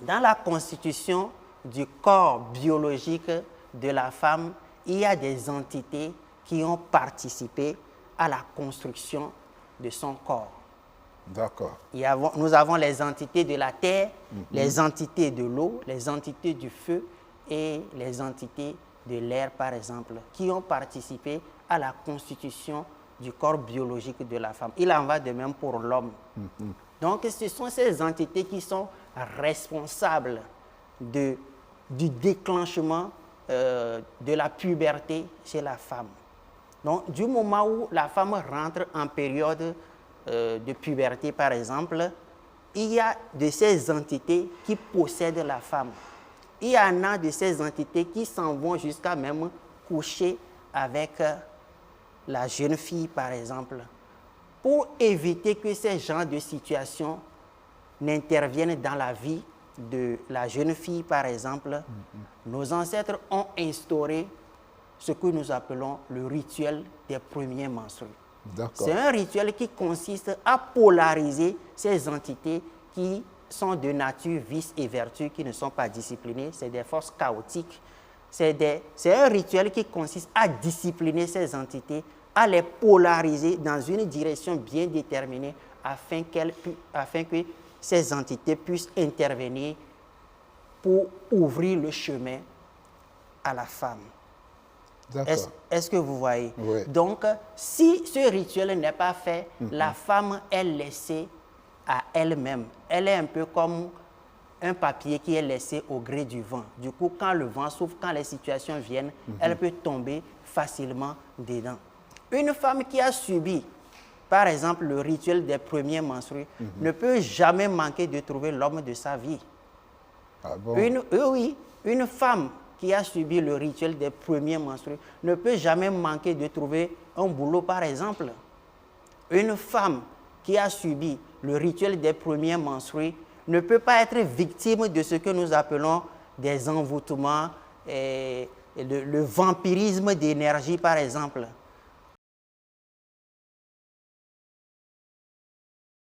Dans la constitution du corps biologique de la femme, il y a des entités qui ont participé à la construction de son corps. D'accord. Nous avons les entités de la terre, les entités de l'eau, les entités du feu et les entités de l'air, par exemple, qui ont participé à la constitution du corps biologique de la femme. Il en va de même pour l'homme. Donc, ce sont ces entités qui sont responsables du déclenchement de la puberté chez la femme. Donc, du moment où la femme rentre en période de puberté, par exemple, il y a de ces entités qui possèdent la femme. Il y en a de ces entités qui s'en vont jusqu'à même coucher avec la jeune fille, par exemple. Pour éviter que ces genres de situations n'interviennent dans la vie de la jeune fille, par exemple, nos ancêtres ont instauré ce que nous appelons le rituel des premiers menstrues. C'est un rituel qui consiste à polariser ces entités qui sont de nature vice et vertu, qui ne sont pas disciplinées. C'est des forces chaotiques. C'est un rituel qui consiste à discipliner ces entités, à les polariser dans une direction bien déterminée afin que ces entités puissent intervenir pour ouvrir le chemin à la femme. Est-ce que vous voyez? Oui. Donc, si ce rituel n'est pas fait, la femme est laissée à elle-même. Elle est un peu comme un papier qui est laissé au gré du vent. Du coup, quand le vent souffle, quand les situations viennent, elle peut tomber facilement dedans. Une femme qui a subi, par exemple, le rituel des premiers menstrues, ne peut jamais manquer de trouver l'homme de sa vie. Ah bon? Une femme qui a subi le rituel des premiers menstrues ne peut jamais manquer de trouver un boulot, par exemple. Une femme qui a subi le rituel des premiers menstrues ne peut pas être victime de ce que nous appelons des envoûtements, et le vampirisme d'énergie, par exemple.